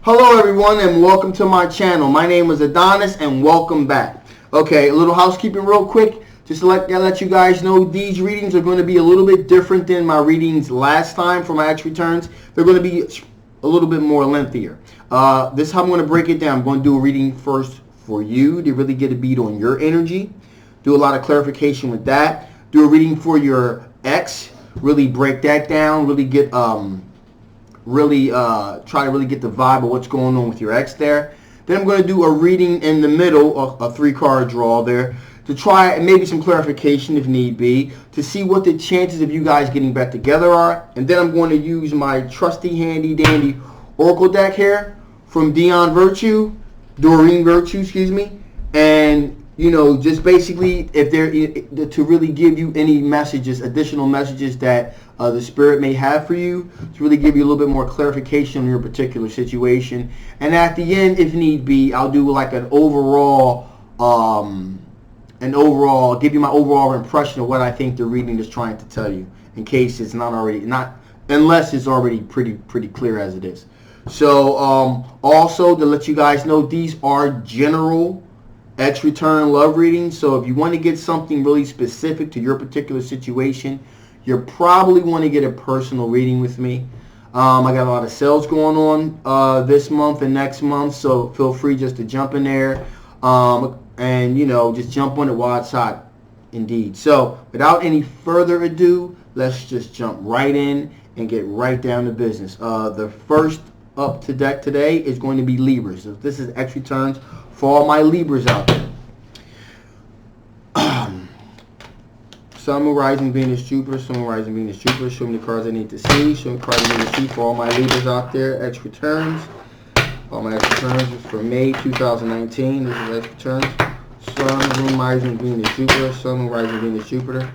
Hello everyone and welcome to my channel. My name is Adonis and welcome back. Okay, a little housekeeping real quick. Just to let you guys know, these readings are going to be a little bit different than my readings last time for my X returns. They're going to be a little bit more lengthier. This is how I'm going to break it down. I'm going to do a reading first for you to really get a beat on your energy. Do a lot of clarification with that. Do a reading for your ex. Really break that down. Really get try to really get the vibe of what's going on with your ex there. Then I'm going to do a reading in the middle, a 3-card draw there, to try maybe some clarification if need be, to see what the chances of you guys getting back together are. And then I'm going to use my trusty handy dandy oracle deck here from Doreen Virtue, excuse me, and just basically if there to really give you any messages, additional messages that the spirit may have for you, to really give you a little bit more clarification on your particular situation. And at the end, if need be, I'll do like an overall give you my overall impression of what I think the reading is trying to tell you, in case it's unless it's already pretty clear as it is. So also to let you guys know, these are general X return love readings. So if you want to get something really specific to your particular situation, you probably want to get a personal reading with me. I got a lot of sales going on this month and next month, so feel free just to jump in there and just jump on it while it's hot indeed. So without any further ado, let's just jump right in and get right down to business. The first up to deck today is going to be Libras. So this is X returns for all my Libras out there. Sun, Moon, Rising, Venus, Jupiter. Sun, Moon, Rising, Venus, Jupiter. Show me the cards I need to see. Show me the cards I need to see for all my Libras out there. X returns. All my X returns for May 2019. This is X returns. Sun, Moon, Rising, Venus, Jupiter. Sun, Moon, Rising, Venus, Jupiter.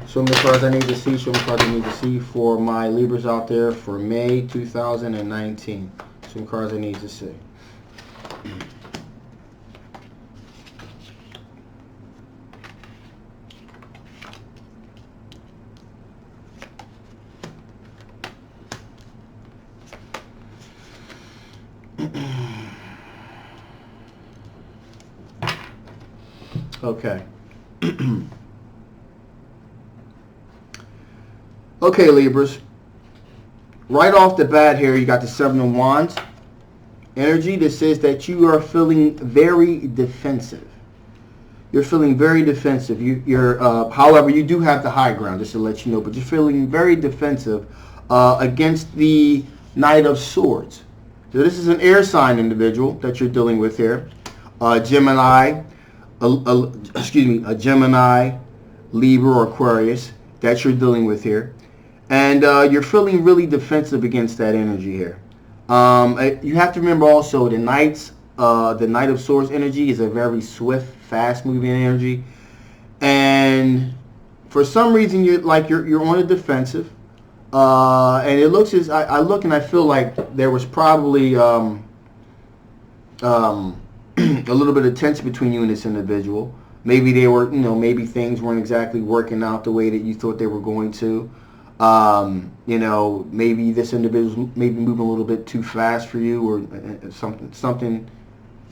Show me the cards I need to see. Show me the cards I need to see for my Libras out there for May 2019. Some cards I need to see. Okay. Okay, Libras. Right off the bat here, you got the 7 of Wands energy that says that you are feeling very defensive. You're feeling very defensive. However, you do have the high ground, just to let you know, but you're feeling very defensive against the Knight of Swords. So this is an air sign individual that you're dealing with here. Gemini, a Gemini, Libra, or Aquarius that you're dealing with here. And you're feeling really defensive against that energy here. You have to remember also the Knight of Swords energy is a very swift, fast-moving energy. And for some reason, you're on the defensive. And it looks as I look and I feel like there was probably a little bit of tension between you and this individual. Maybe they were, maybe things weren't exactly working out the way that you thought they were going to. Maybe this individual's maybe moving a little bit too fast for you, or something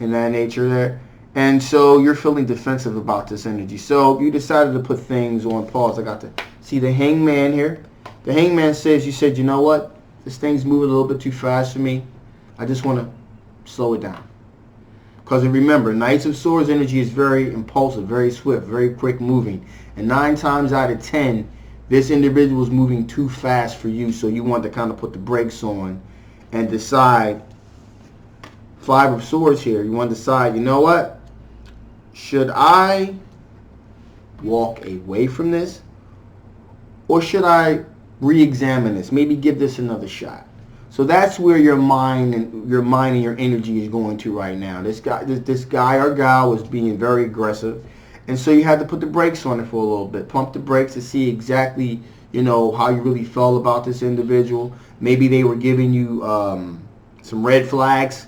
in that nature there. And so you're feeling defensive about this energy. So you decided to put things on pause. I got to see the Hangman here. The Hangman says, you said, you know what? This thing's moving a little bit too fast for me. I just want to slow it down. Because remember, Knights of Swords energy is very impulsive, very swift, very quick moving. And 9 times out of 10, this individual is moving too fast for you. So you want to kind of put the brakes on and decide. 5 of Swords here. You want to decide, you know what? Should I walk away from this? Or should I re-examine this? Maybe give this another shot. So that's where your mind and your energy is going to right now. This guy or gal was being very aggressive, and so you had to put the brakes on it for a little bit. Pump the brakes to see exactly, how you really felt about this individual. Maybe they were giving you some red flags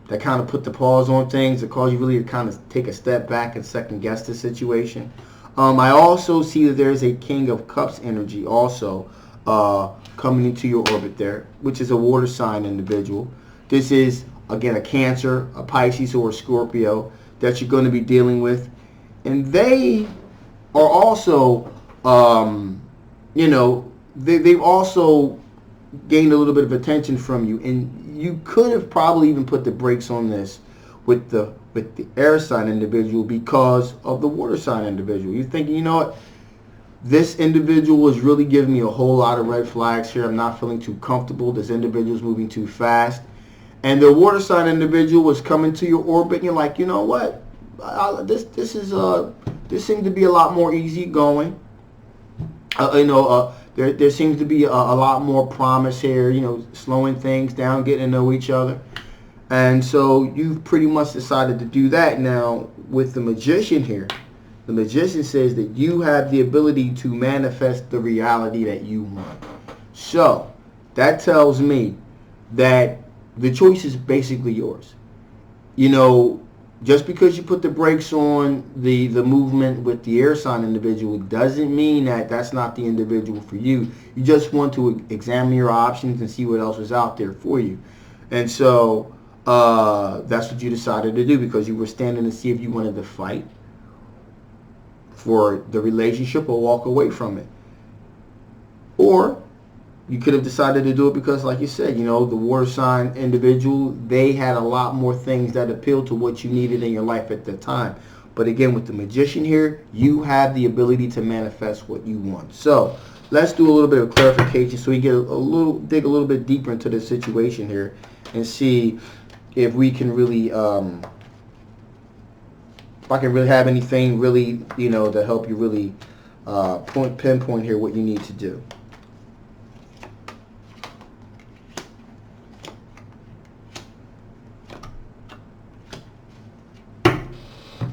that kind of put the pause on things, that cause you really to kind of take a step back and second guess the situation. I also see that there's a King of Cups energy also coming into your orbit there, which is a water sign individual This is, again, a Cancer, a Pisces, or a Scorpio that you're going to be dealing with. And they are also, they've also gained a little bit of attention from you. And you could have probably even put the brakes on this with the air sign individual because of the water sign individual. You're thinking, you know what? This individual is really giving me a whole lot of red flags here. I'm not feeling too comfortable. This individual is moving too fast. And the water sign individual was coming to your orbit, and you're like, you know what? This seems to be a lot more easygoing. There seems to be a lot more promise here. Slowing things down, getting to know each other, and so you've pretty much decided to do that. Now with the Magician here, the Magician says that you have the ability to manifest the reality that you want. So that tells me that the choice is basically yours. Just because you put the brakes on the movement with the air sign individual doesn't mean that that's not the individual for you. You just want to examine your options and see what else is out there for you. And so that's what you decided to do, because you were standing to see if you wanted to fight for the relationship or walk away from it. Or you could have decided to do it because, like you said, the water sign individual, they had a lot more things that appealed to what you needed in your life at the time. But again, with the Magician here, you have the ability to manifest what you want. So let's do a little bit of clarification so we get dig a little bit deeper into the situation here and see if we can really, if I can really have anything really, to help you really pinpoint here what you need to do.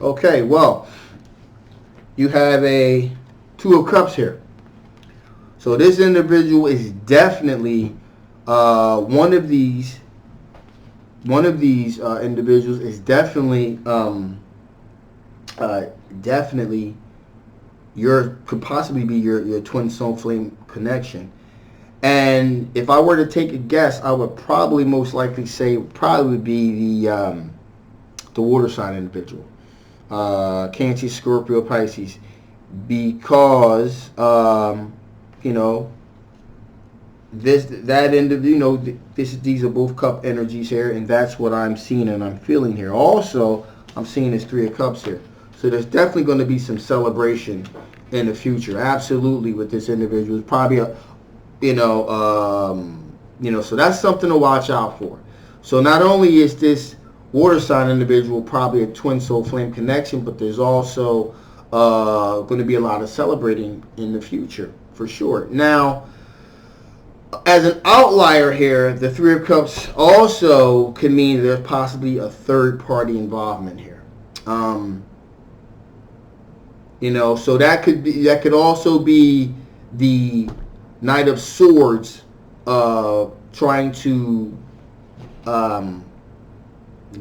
Okay, well, you have a Two of Cups here. So this individual is definitely one of these individuals is definitely could possibly be your twin soul flame connection. And if I were to take a guess, I would probably most likely say it probably would be the water sign individual. Cancer, Scorpio, Pisces, because these are both cup energies here, and that's what I'm seeing and I'm feeling here. Also, I'm seeing this Three of Cups here, so there's definitely going to be some celebration in the future. Absolutely, with this individual, it's probably so that's something to watch out for. So not only is this water sign individual probably a twin soul flame connection, but there's also going to be a lot of celebrating in the future for sure. Now, as an outlier here, the Three of Cups also could mean there's possibly a third party involvement here. So that could also be the Knight of Swords trying to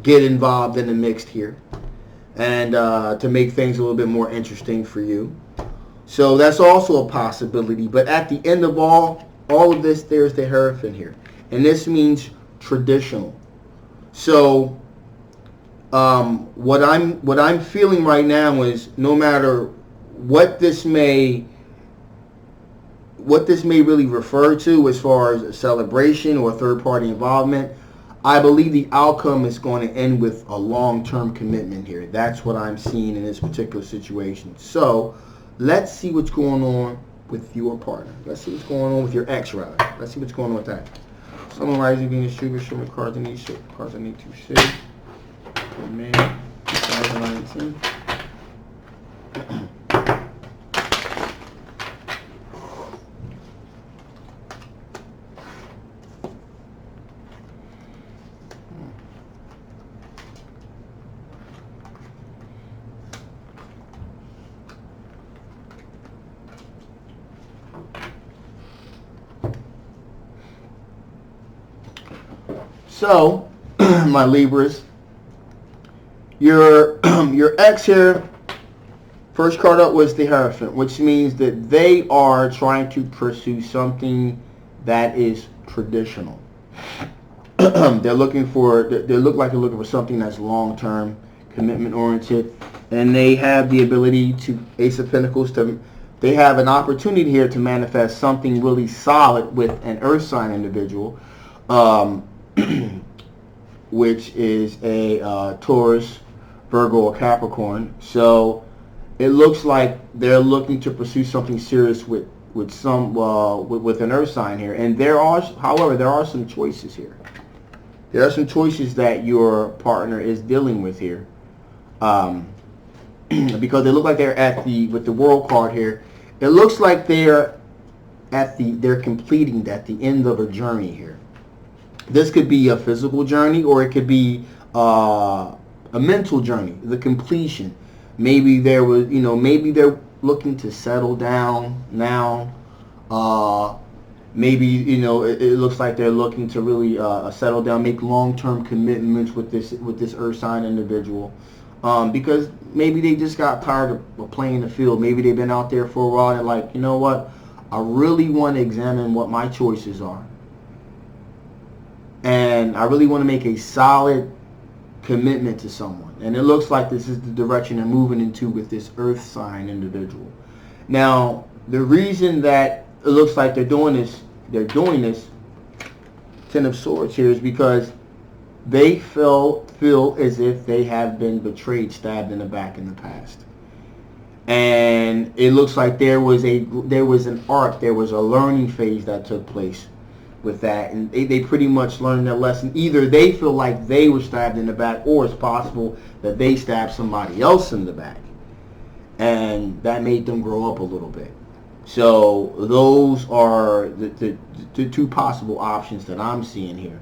get involved in the mix here, and to make things a little bit more interesting for you. So that's also a possibility. But at the end of all of this, there's the Hierophant here, and this means traditional. So what I'm feeling right now is, no matter what this may really refer to as far as a celebration or third party involvement, I believe the outcome is going to end with a long-term commitment here. That's what I'm seeing in this particular situation. So let's see what's going on with your partner. Let's see what's going on with your ex, rather. Let's see what's going on with that. Sun, Rising, Venus, Jupiter, show me cards I need to see. Cards I need to see. For May 2019. So, my Libras, your ex here, first card up was the Hierophant, which means that they are trying to pursue something that is traditional. They're looking for, they look like they're looking for something that's long-term, commitment-oriented, and they have the ability to, Ace of Pentacles, to, they have an opportunity here to manifest something really solid with an earth sign individual, which is a Taurus, Virgo, or Capricorn. So it looks like they're looking to pursue something serious with some with an earth sign here. And there are, however, there are some choices here. There are some choices that your partner is dealing with here, because they look like they're at the, with the World card here, it looks like they're at the, they're completing at the end of a journey here. This could be a physical journey, or it could be a mental journey, the completion. Maybe there was, you know, maybe they're looking to settle down now. Maybe, you know, it looks like they're looking to really settle down, make long-term commitments with this earth sign individual, because maybe they just got tired of playing the field. Maybe they've been out there for a while and they're like, you know what, I really want to examine what my choices are, and I really want to make a solid commitment to someone. And it looks like this is the direction they're moving into with this earth sign individual. Now, the reason that it looks like they're doing this, Ten of Swords here, is because they feel as if they have been betrayed, stabbed in the back in the past. And it looks like there was an arc, there was a learning phase that took place with that, and they pretty much learned their lesson. Either they feel like they were stabbed in the back, or it's possible that they stabbed somebody else in the back, and that made them grow up a little bit. So those are the two possible options that I'm seeing here.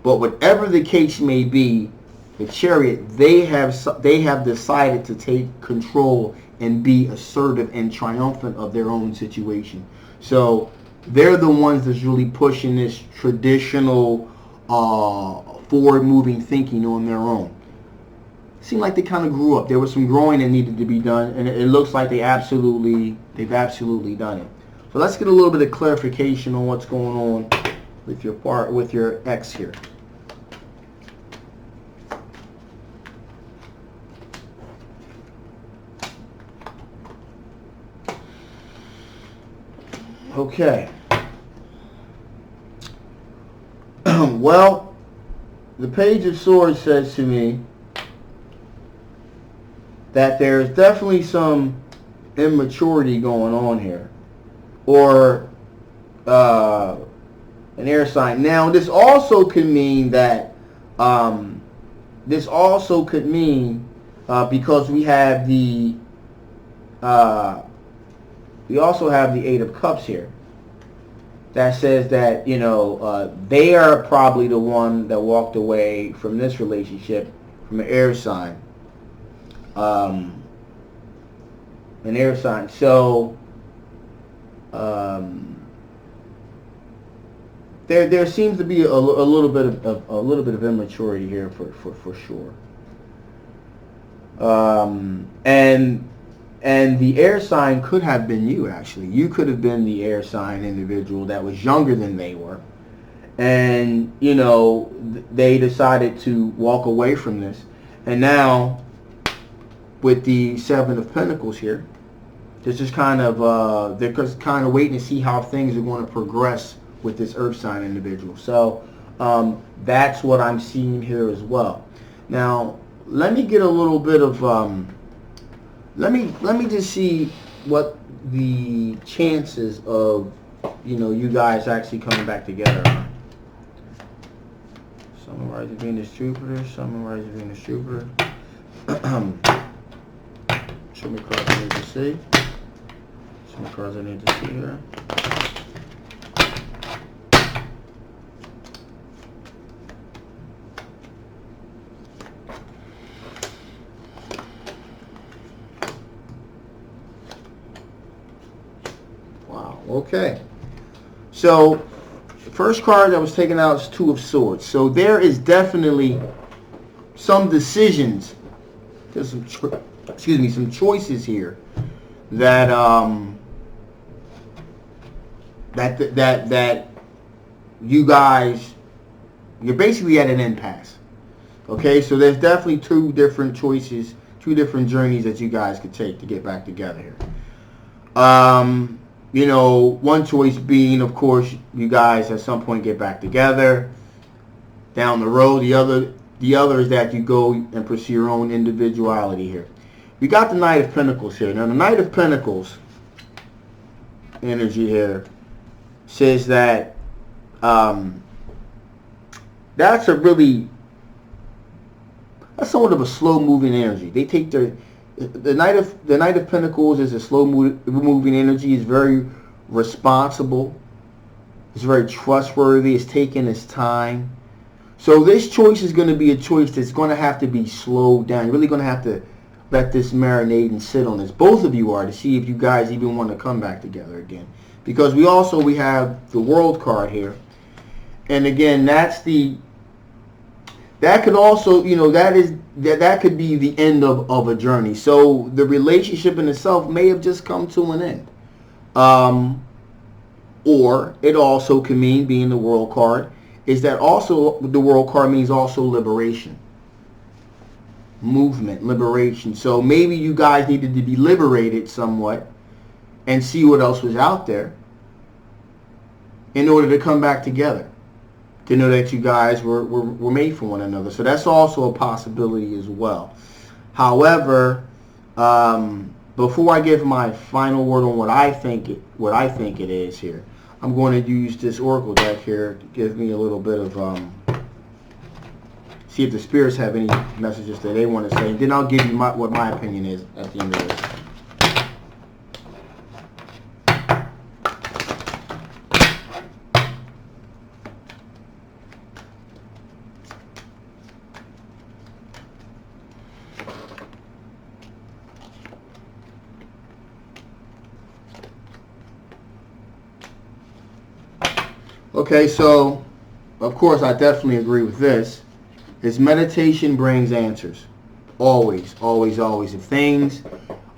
But whatever the case may be, the Chariot, they have decided to take control and be assertive and triumphant of their own situation. So they're the ones that's really pushing this traditional forward-moving thinking on their own. Seemed like they kind of grew up. There was some growing that needed to be done, and it looks like they've absolutely done it. So let's get a little bit of clarification on what's going on with your ex here. Okay. Well, the Page of Swords says to me that there's definitely some immaturity going on here, or an air sign. Now, this also could mean that because we have the we also have the Eight of Cups here. That says that, you know, they are probably the one that walked away from this relationship from an air sign. An air sign. So there seems to be a little bit of immaturity here for sure. And the air sign could have been you, actually. You could have been the air sign individual that was younger than they were. And, you know, they decided to walk away from this. And now, with the Seven of Pentacles here, this is kind of, they're just kind of waiting to see how things are going to progress with this earth sign individual. So, that's what I'm seeing here as well. Now, let me get a little bit of... Let me just see what the chances of, you know, you guys actually coming back together are. Sun, rising, Venus, Jupiter. Sun, rising, Venus, Jupiter. Show me cards I need to see. Show me cards I need to see here. Okay, so the first card that was taken out is Two of Swords. So there is definitely some decisions, there's some some choices here that that you guys You're basically at an impasse. Okay, so there's definitely two different choices, two different journeys that you guys could take to get back together here. You know, one choice being, of course, you guys at some point get back together down the road. The other is that you go and pursue your own individuality here. We got the Knight of Pentacles here. Now, the Knight of Pentacles energy here says that that's somewhat of a slow-moving energy. They take the Knight of Pentacles is a slow-moving energy. It's very responsible. It's very trustworthy. It's taking its time. So this choice is going to be a choice that's going to have to be slowed down. You're really going to have to let this marinate and sit on this. Both of you are, to see if you guys even want to come back together again. Because we have the World card here. And again, that could also, you know, that could be the end of a journey. So the relationship in itself may have just come to an end. Or it also can mean, being the World card, is that also the World card means also liberation. Movement, liberation. So maybe you guys needed to be liberated somewhat and see what else was out there in order to come back together, to know that you guys were made for one another. So that's also a possibility as well. However, before I give my final word on what I think it is here, I'm going to use this Oracle deck here to give me a little bit of see if the spirits have any messages that they want to say. Then I'll give you what my opinion is at the end of this. Okay, so of course I definitely agree with this. Is meditation brings answers. Always, always, always. If things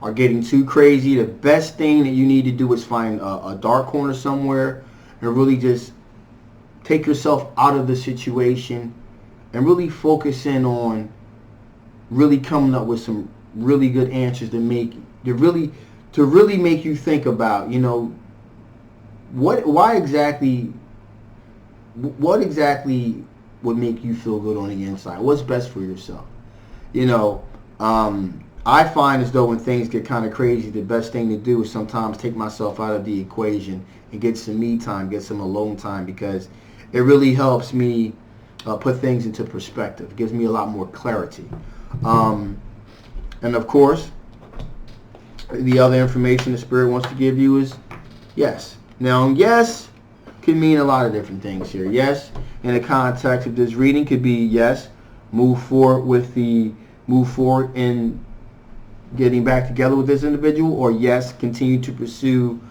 are getting too crazy, the best thing that you need to do is find a dark corner somewhere and really just take yourself out of the situation and really focus in on really coming up with some really good answers to really make you think about, you know, what exactly would make you feel good on the inside? What's best for yourself? You know, I find as though when things get kind of crazy, the best thing to do is sometimes take myself out of the equation and get some me time, get some alone time, because it really helps me put things into perspective. It gives me a lot more clarity. And of course, the other information the Spirit wants to give you is yes. Now, yes can mean a lot of different things here. Yes, in the context of this reading, could be yes, move forward in getting back together with this individual, or yes, continue to pursue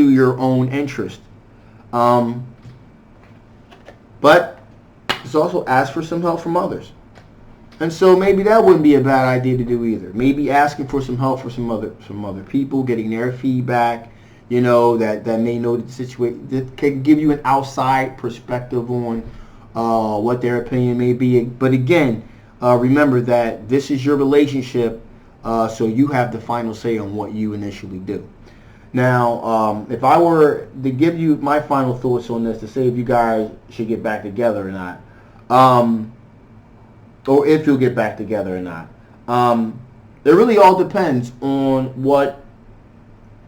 your own interest. But it's also ask for some help from others. And so maybe that wouldn't be a bad idea to do either. Maybe asking for some help for some other people, getting their feedback, you know, that may know the situation, that can give you an outside perspective on what their opinion may be. But again, remember that this is your relationship, so you have the final say on what you initially do. Now, if I were to give you my final thoughts on this, to say if you guys should get back together or not, or if you'll get back together or not, it really all depends on what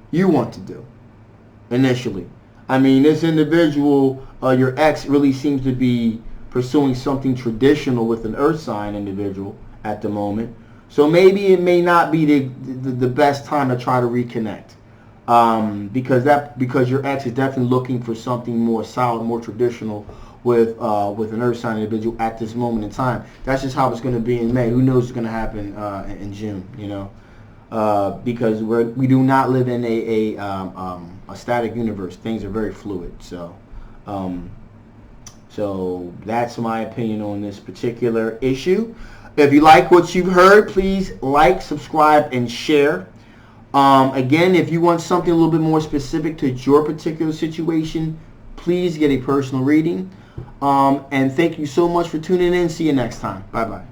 you want to do initially. I mean, this individual, your ex, really seems to be pursuing something traditional with an earth sign individual at the moment. So maybe it may not be the best time to try to reconnect, because your ex is definitely looking for something more solid, more traditional with an earth sign individual at this moment in time. That's just how it's going to be in May. Who knows what's going to happen in June? You know. Because we do not live in a static universe. Things are very fluid. So that's my opinion on this particular issue. If you like what you've heard, please like, subscribe, and share. Again, if you want something a little bit more specific to your particular situation, please get a personal reading. And thank you so much for tuning in. See you next time. Bye-bye.